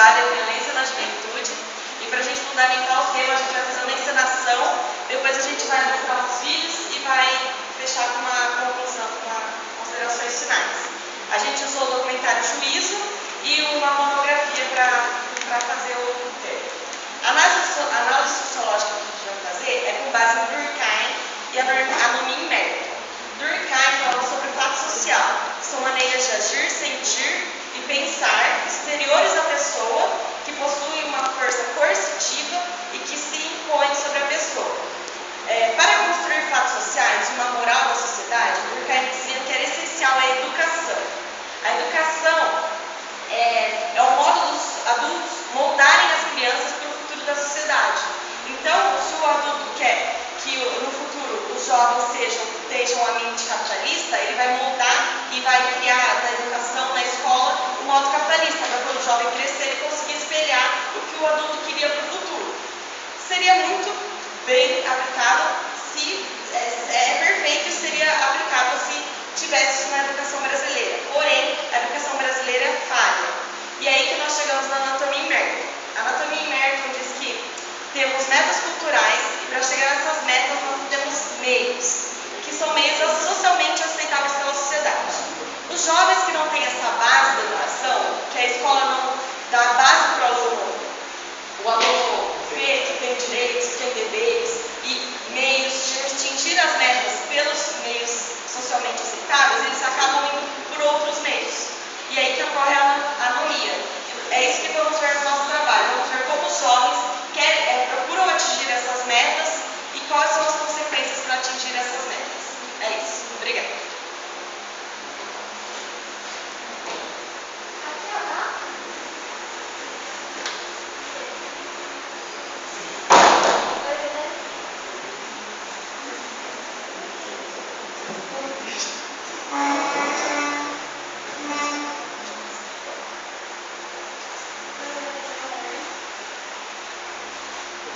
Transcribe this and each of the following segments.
trabalho é Violência na Juventude. E para a gente fundamentar o tema, a gente vai fazer uma encenação, depois a gente vai mostrar os vídeos e vai fechar com uma conclusão, com considerações finais. A gente usou o documentário Juízo e uma monografia para fazer o tema. A análise sociológica que a gente vai fazer é com base no Durkheim e a Nomin Merton. Durkheim fala sobre o fato social, que são maneiras de agir, sentir e pensar exteriores à pessoa, que possuem uma força coercitiva e que se impõem sobre a pessoa. Para construir fatos sociais, uma moral da sociedade, Durkheim dizia que era essencial a educação. A educação é o modo dos adultos moldarem as crianças para o futuro da sociedade. Então, se o adulto quer que no futuro os jovens tenham a mente capitalista, ele vai moldar e vai criar na educação, na escola, um modo capitalista, para quando o jovem crescer ele conseguir espelhar o que o adulto queria para o futuro. Seria muito bem aplicável se é perfeito e seria aplicável se tivesse isso na educação brasileira. Porém, a educação brasileira é falha. E é aí que nós chegamos na Anatomia Merton. A Anatomia Merton diz que temos metas culturais e para chegar nessas metas nós temos meios, que são meios socialmente aceitáveis pela sociedade. Os jovens que não têm essa base da educação, que a escola não dá a base para o aluno ver que tem direitos, que tem deveres e meios de atingir as metas pelos meios socialmente aceitáveis, eles acabam indo por outros meios. E aí que ocorre a anomia. É isso que vamos ver no nosso trabalho. Vamos ver como os jovens procuram atingir essas metas e quais são as consequências para atingir essas metas. É isso. Obrigada.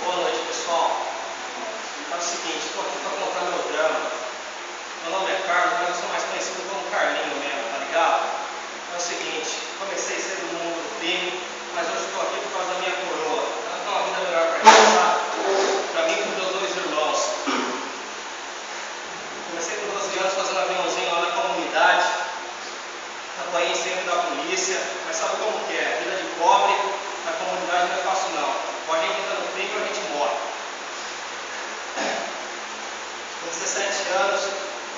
Boa noite, pessoal. É o seguinte, estou aqui para contar meu drama. Meu nome é Carlos, mas eu sou mais conhecido como Carlinho mesmo, tá ligado? É o seguinte, comecei cedo no mundo do crime, mas hoje estou aqui por causa da minha coroa. Ela tem uma vida melhor para mim, sabe? Para mim e para os meus dois irmãos. Comecei com 12 anos fazendo aviãozinho lá na comunidade. Apanhei sempre da polícia, mas sabe como que é? Vida de pobre na comunidade não é fácil não. Ou a gente entra no crime ou a gente morre. Com 17 anos,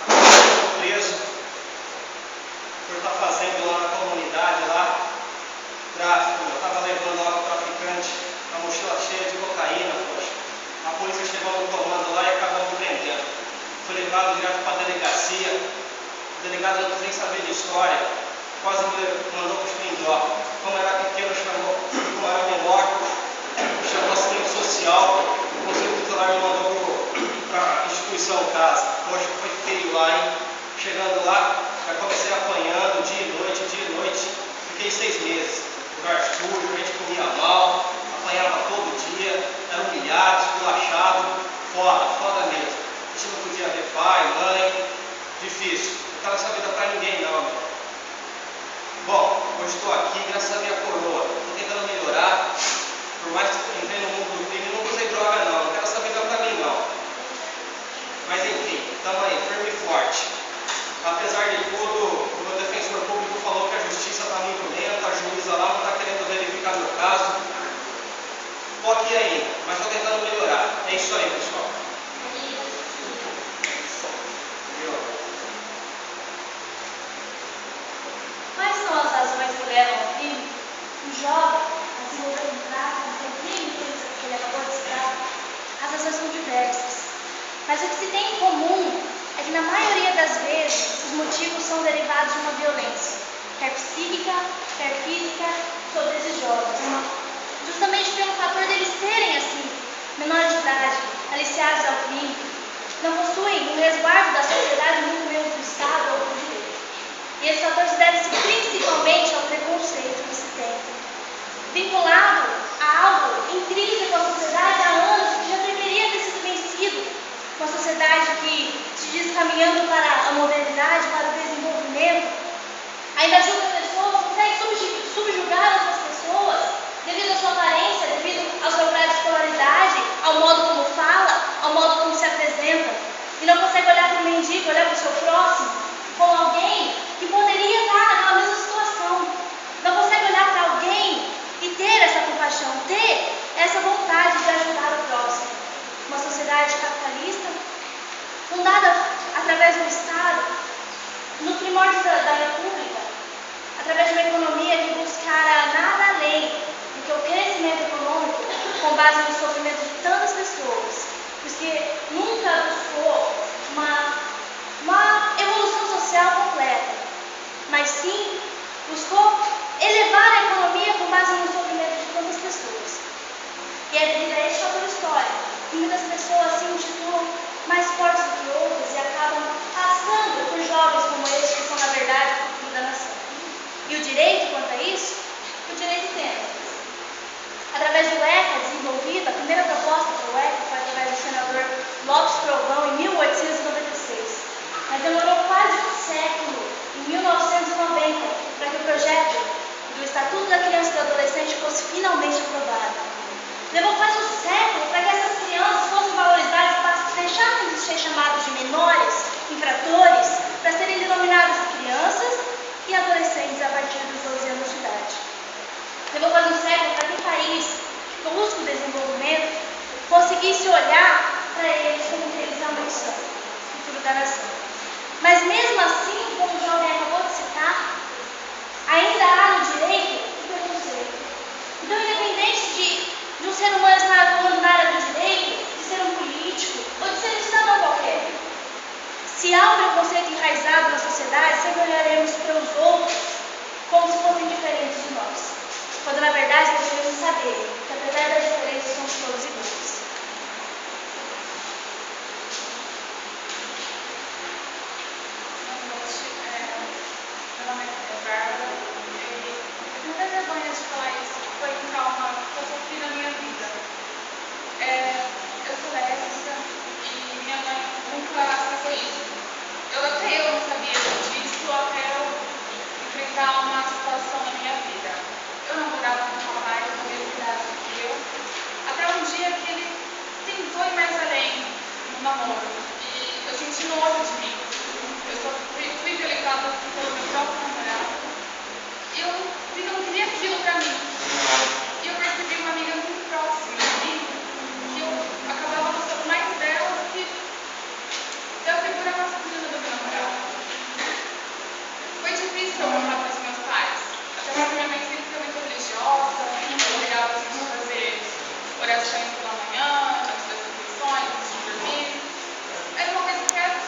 fui preso por estar fazendo lá na comunidade, tráfico. Eu estava levando lá para o traficante a mochila cheia de cocaína, poxa. A polícia chegou no comando lá e acabou me prendendo. Fui levado direto para a delegacia. O delegado não quis nem saber de história. Quase me mandou para o Espindó. Como era pequeno, como era menor, chamou assistente social, o conselho tutelar me mandou para a instituição casa. Poxa, foi feio lá, hein? Chegando lá, já comecei apanhando dia e noite. Fiquei 6 meses. Lugar sujo, a gente comia mal, apanhava todo dia, era humilhado, esculachado, foda mesmo. A gente não podia ver pai, mãe, difícil. Não estava essa vida para ninguém não, meu. Bom, hoje estou aqui graças à minha coroa. Estou tentando melhorar. Por mais que eu entrei no mundo do crime, não usei droga não. Não quero essa vida para mim não. Mas enfim, estamos aí, firme e forte. Apesar de tudo, o meu defensor público falou que a justiça está muito lenta, a juíza lá não está querendo verificar meu caso. Estou aqui ainda, mas estou tentando melhorar. É isso aí, pessoal. Quais são as razões que levam ao crime? Um jovem, a se envolver em tráfico, no crime que ele acabou de citar, as razões são diversas. Mas o que se tem em comum é que, na maioria das vezes, os motivos são derivados de uma violência, quer psíquica, quer física, sobre esses jovens. Justamente pelo fator deles serem assim, menores de idade, aliciados ao crime, não possuem um resguardo da sociedade muito menos do Estado ou do direito. E esse fator se deve principalmente ao preconceito que se tem, vinculado a algo intrínseco à sociedade há anos que já deveria ter sido vencido. Uma sociedade que se diz caminhando para a modernidade, para o desenvolvimento, ainda julga pessoas, consegue subjugar outras pessoas base no sofrimento de tantas pessoas, porque nunca buscou uma evolução social completa, mas sim buscou elevar a economia com base no sofrimento de tantas pessoas. E é devido a esse fator histórico que muitas pessoas se intitulam mais fortes do que outras e acabam passando por jovens como estes que são, na verdade, o futuro da nação. E o direito, quanto a isso? O direito temos. Através do ECA desenvolvido, a primeira proposta para o ECA foi através do senador Lopes Trovão em 1896. Mas demorou quase um século, em 1990, para que o projeto do Estatuto da Criança e do Adolescente fosse finalmente aprovado. Levou quase um século para que essas crianças fossem valorizadas e deixassem de ser chamados de menores, infratores, para serem denominadas crianças e adolescentes a partir dos 12 anos de idade. Levou quase um século para que o país, que busca o desenvolvimento, conseguisse olhar para eles como que eles realmente são, o futuro da nação. Mas mesmo assim, como o jovem acabou de citar, ainda há no direito o preconceito. Então, independente de um ser humano estar atuando na área do direito, de ser um político ou de ser um cidadão qualquer, se há um preconceito enraizado na sociedade, sempre olharemos para os outros como se fossem diferentes de nós. Quando na verdade nós devemos saber que apesar das diferenças somos todos iguais. Meu nome é Bárbara e eu tenho muita vergonha de falar isso, foi um trauma que eu sofri na minha vida. Eu sou lésbica e minha mãe nunca aceitou isso. Até eu não sabia disso até eu enfrentar uma situação na minha vida. Eu namorava com um rapaz da mesma idade que eu, até um dia que ele tentou ir mais além no namoro e eu senti nojo de mim. Eu só fui violentada pelo meu próprio namorado e eu vi que eu não queria aquilo pra mim. E eu percebi uma amiga muito próxima de mim que eu acabava gostando mais dela do que da figura masculina do meu namorado. Foi difícil eu contar para os meus pais, até porque minha mãe sempre foi muito religiosa, ela obrigava a gente a fazer orações pela manhã, antes das refeições, antes de dormir. Era uma coisa que era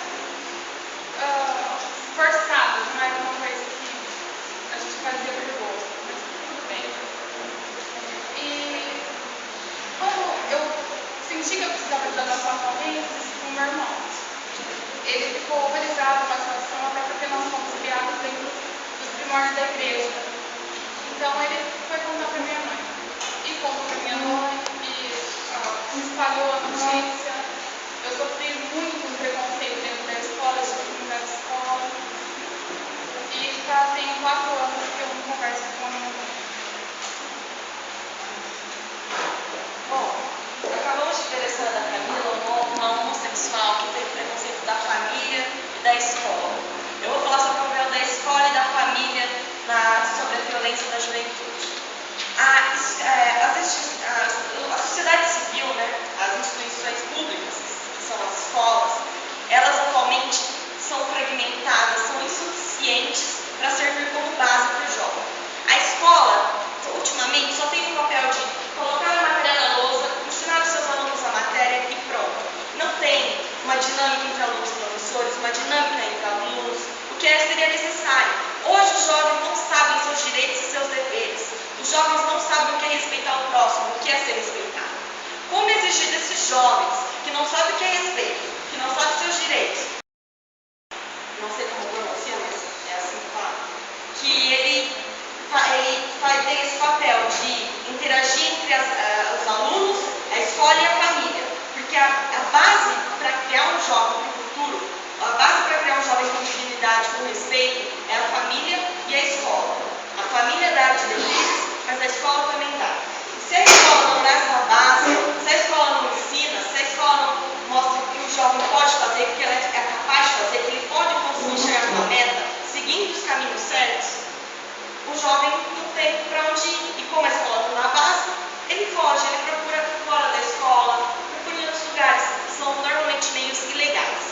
forçada, não era uma coisa que a gente fazia por gosto, mas tudo bem. E como eu senti que eu precisava desabafar com alguém, eu fiz isso com o meu irmão. Ele ficou horrorizado com a situação, até porque nós fomos criados dentro dos primórdios da igreja. Então ele foi contar para minha mãe. E contou para minha mãe, e espalhou a notícia. Eu sofri muito preconceito dentro da escola, eu tive que mudar de escola. E fazem 4 anos que eu não converso com a minha mãe. Bom, acabamos de ver a história da Camila, uma homossexual que teve preconceito da família e da escola. Eu vou falar sobre o papel da escola e da família sobre a violência da juventude. A sociedade civil, né, as instituições públicas, que são as escolas, elas atualmente são fragmentadas, são insuficientes para servir como base para o jovem. A escola, ultimamente, só tem o papel de colocar a matéria na lousa, ensinar os seus alunos a matéria e pronto. Não tem uma dinâmica entre alunos e professores, uma dinâmica entre alunos, o que seria necessário. Hoje os jovens não sabem seus direitos e seus deveres. Os jovens não sabem o que é respeitar o próximo, o que é ser respeitado. Como exigir desses jovens que não sabem o que é respeito, que não sabem seus direitos, não sei como pronuncia, mas é assim que fala, que ele tem esse papel de interagir entre os alunos, a escola e a família. Porque a base para criar um jovem no futuro, a base para criar um jovem com dignidade, com respeito, é a família e a escola. A família dá diretrizes, mas a escola também dá. E se a escola não dá essa base, se a escola não ensina, se a escola não mostra o que o jovem pode fazer, que ela é capaz de fazer, que ele pode conseguir chegar numa meta, seguindo os caminhos certos, o jovem não tem para onde ir. E como a escola não dá base, ele foge, ele procura fora da escola, procura em outros lugares, que são normalmente meios ilegais.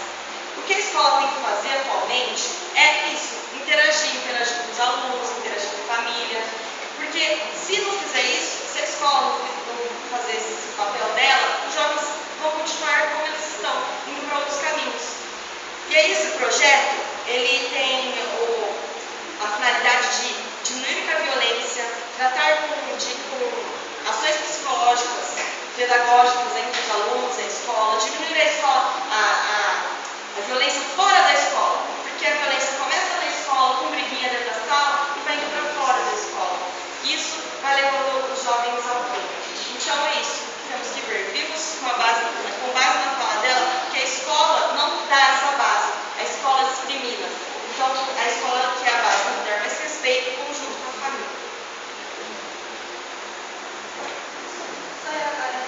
O que a escola tem que fazer atualmente é isso, interagir com os alunos, interagir com a família, porque se não fizer isso, se a escola não fazer esse pedagógicos entre os alunos, a escola, diminuir a escola, a violência fora da escola, porque a violência começa na escola com briguinha dentro da sala e vai indo para fora da escola. Isso vai levando os jovens ao crime. Então é isso que temos que ver. Vimos com base na fala dela que a escola não dá essa base, a escola discrimina. Então a escola que é a base não der mais respeito conjunto com a família. Sou eu agora.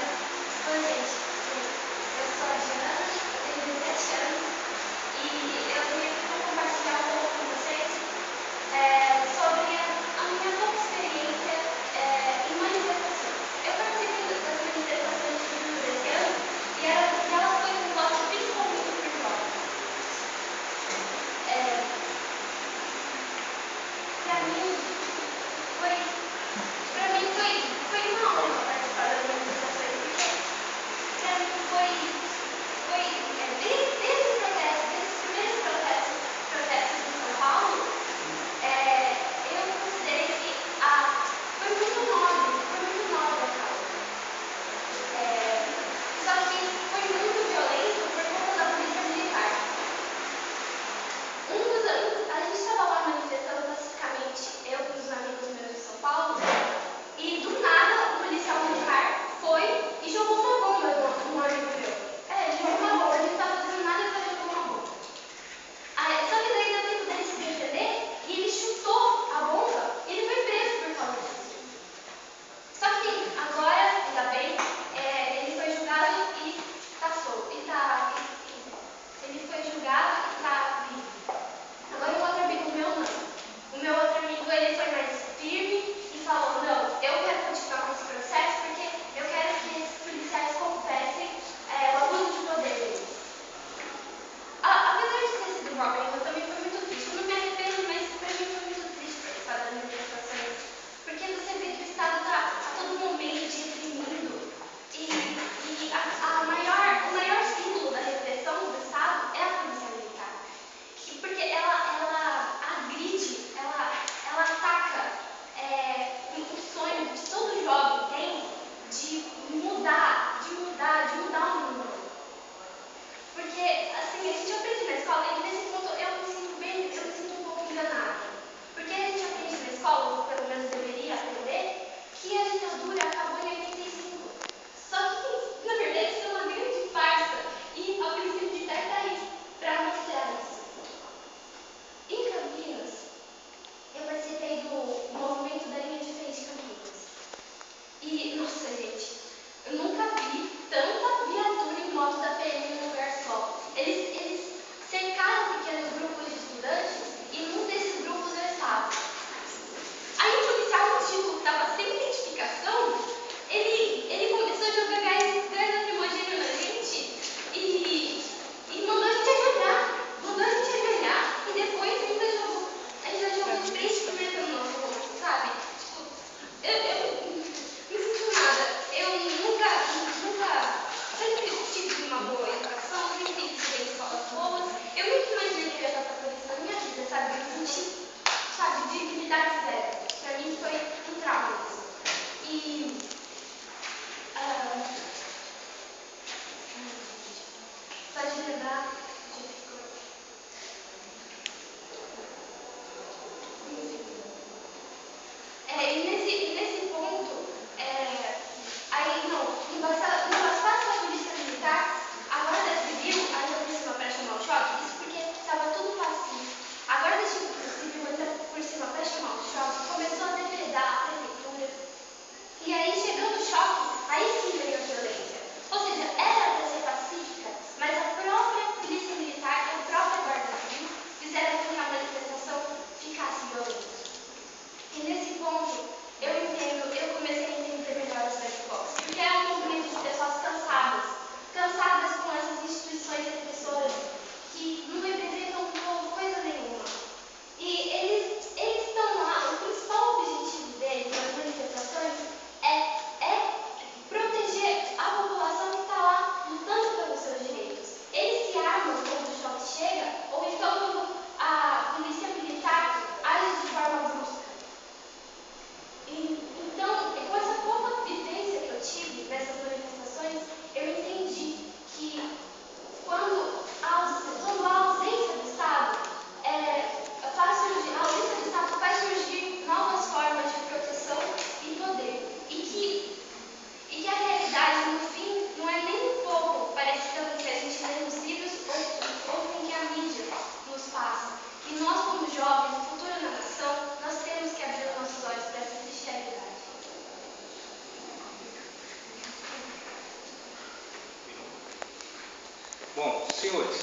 Senhores,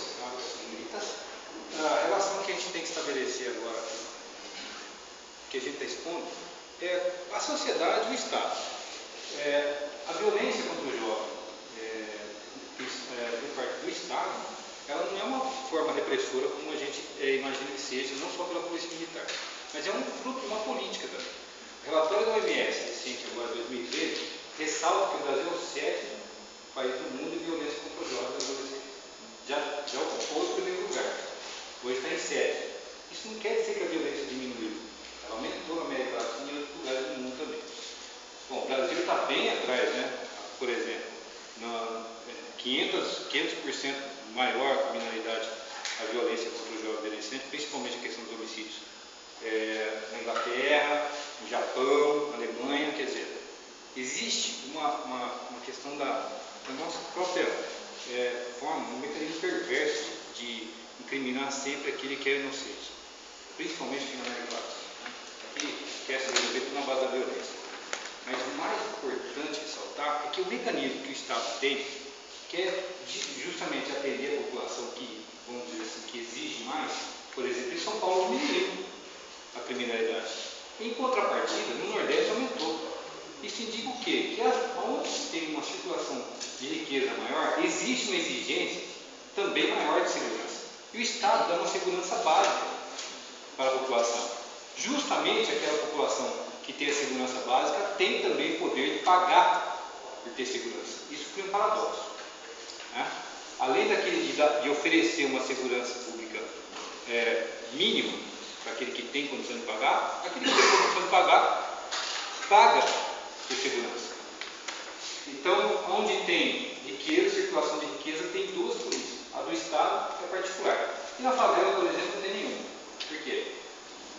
a relação que a gente tem que estabelecer agora, que a gente está expondo, é a sociedade e o Estado. A violência contra o jovem por parte do Estado, ela não é uma forma repressora como a gente imagina que seja, não só pela polícia militar, mas é um fruto de uma política também. O relatório da OMS, recente agora, 2013, ressalta que o Brasil é o 7º país do mundo em violência contra os jovens e adolescentes. Já ocupou o primeiro lugar. Hoje está em 7º. Isso não quer dizer que a violência diminuiu. Ela aumentou na América Latina e em outros lugares do mundo também. Bom, o Brasil está bem atrás, né? Por exemplo, 500% maior a criminalidade, a violência contra o jovem adolescente, principalmente a questão dos homicídios. Na Inglaterra, no Japão, na Alemanha, quer dizer, existe uma questão da nossa própria forma, um mecanismo perverso de incriminar sempre aquele que é inocente, principalmente aqui na América Latina, né? Aqui quer se resolver tudo na base da violência. Mas o mais importante ressaltar é que o mecanismo que o Estado tem, que é justamente atender a população que, vamos dizer assim, que exige mais. Por exemplo, em São Paulo diminuiu a criminalidade. Em contrapartida, no Nordeste aumentou. Isso indica o quê? Que onde se tem uma circulação de riqueza maior, existe uma exigência também maior de segurança. E o Estado dá uma segurança básica para a população. Justamente aquela população que tem a segurança básica tem também o poder de pagar por ter segurança. Isso foi um paradoxo, né? Além de oferecer uma segurança pública mínima para aquele que tem condição de pagar, aquele que tem condição de pagar, paga por segurança. Então, onde tem riqueza, circulação de riqueza, tem duas polícias, a do Estado e a particular. E na favela, por exemplo, não tem nenhuma. Por quê?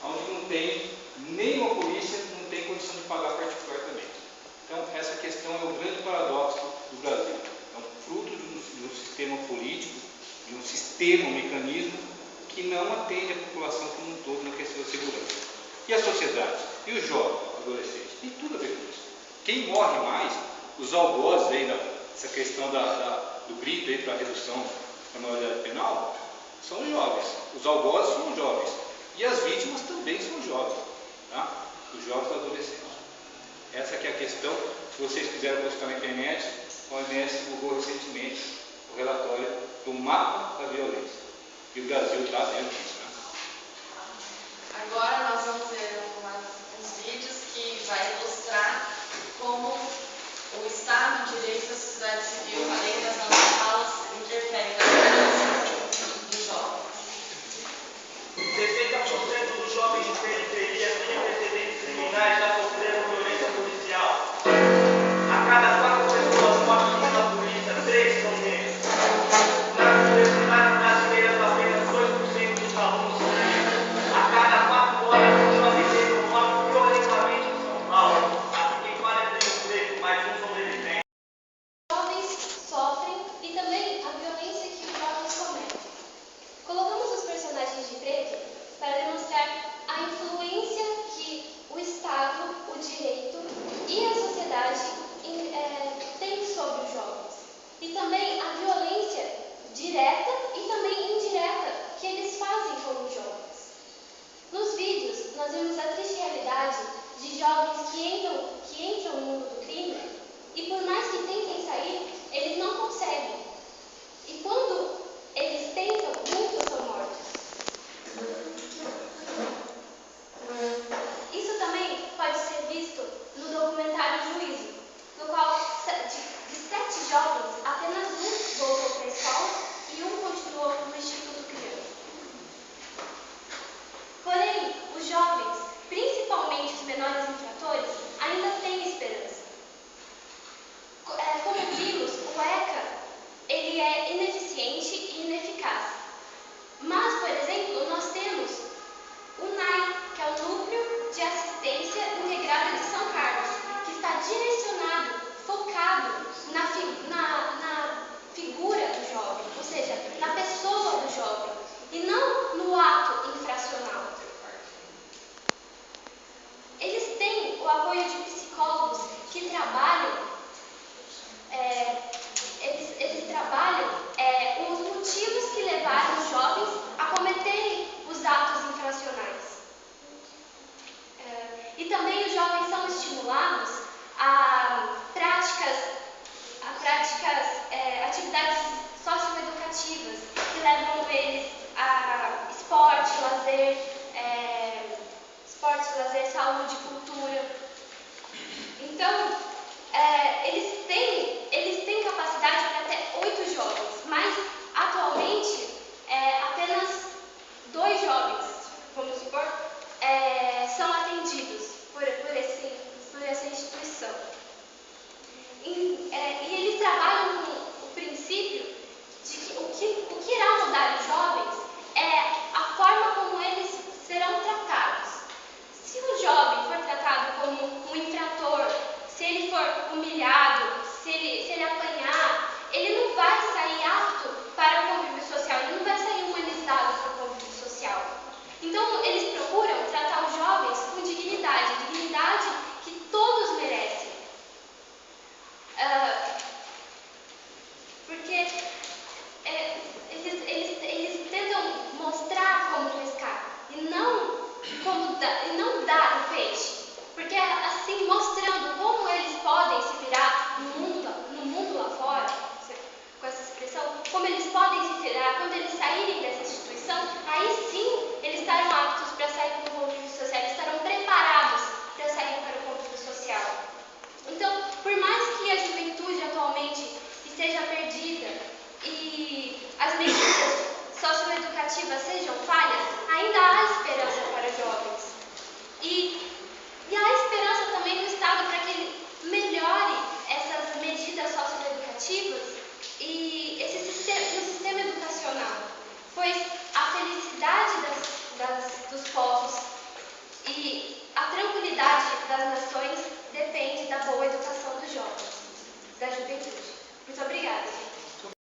Onde não tem nenhuma polícia, não tem condição de pagar particular também. Então, essa questão é o grande paradoxo do Brasil. É um fruto de um sistema político, de um sistema, um mecanismo que não atende a população como um todo na questão da segurança. E a sociedade? E os jovens, adolescentes? Tem tudo a ver com isso. Quem morre mais, os algozes aí, essa questão do grito aí para a redução da maioridade penal, são os jovens. Os algozes são os jovens. E as vítimas também são os jovens. Tá? Os jovens adolescentes. Essa que é a questão. Se vocês quiserem buscar na internet, a OMS divulgou recentemente o relatório do mapa da violência. E o Brasil está dentro disso. Né? Agora nós vamos ver uns vídeos que vai ilustrar como o Estado, o direito da sociedade civil, além das nossas falas, interfere na vida dos jovens. 60% dos jovens de periferia sem antecedentes criminais já sofreram violência policial. A cada 4 pessoas mortas pela polícia, 3 são negros. Nas universidades brasileiras, apenas 2% dos alunos são negros. A cada 4 horas, um jovem negro morre violentamente em São Paulo. Quem fala é Primo Preto, mais um sobrevivente. Jovens sofrem e também a violência que os jovens cometem. Colocamos os personagens de preto para demonstrar a influência que o Estado, o direito e a sociedade têm sobre os jovens. E também a violência direta e também indireta que eles fazem com os jovens. Nos vídeos, nós vemos a triste realidade de jovens que entram no mundo do crime e por mais que tentem sair, eles não conseguem. E quando eles tentam, muitos são mortos. Isso também pode ser visto no documentário Juízo, no qual de 7 jovens, apenas um voltou para a escola e um continuou no Instituto Criança. Porém, os jovens, principalmente os menores infratores, ainda têm esperança. Como vimos, o ECA ele é ineficiente e ineficaz. Mas, por exemplo, nós temos o NAI, que é o Núcleo de Assistência Integrada de São Carlos, que está direcionado, focado na figura do jovem, ou seja, na pessoa do jovem, e não no ato infracional. Eles têm o apoio de psicólogos que trabalham, eles trabalham os motivos E também os jovens são estimulados a atividades socioeducativas que levam eles a esporte, lazer, saúde, cultura. Então, eles têm capacidade para até 8 jovens, mas atualmente apenas 2 jovens, vamos supor, são atendidos por essa instituição. E eles trabalham com o princípio de que o que irá mudar os jovens é a forma como eles serão tratados. Se o jovem for tratado como um infrator, se ele for humilhado, se ele apanhar, ele não vai sair apto para o convívio social, ele não vai sair humanizado para o convívio social. Então, eles procuram tratar os jovens com dignidade que todos merecem. Porque eles tentam mostrar como pescar e não dar o peixe. Porque assim, mostrando como eles podem se virar no mundo lá fora, com essa expressão, como eles podem se virar quando eles saírem dessa instituição, aí sim eles estarão aptos para sair para o convívio social, eles estarão preparados para sair para o convívio social. Então, por mais que a juventude atualmente esteja perdida e as medidas socioeducativas sejam falhas, ainda há esperança para jovens. E há esperança também no Estado para que ele melhore essas medidas socioeducativas e no sistema educacional, pois a felicidade dos povos e a tranquilidade das nações depende da boa educação dos jovens, da juventude. Muito obrigada.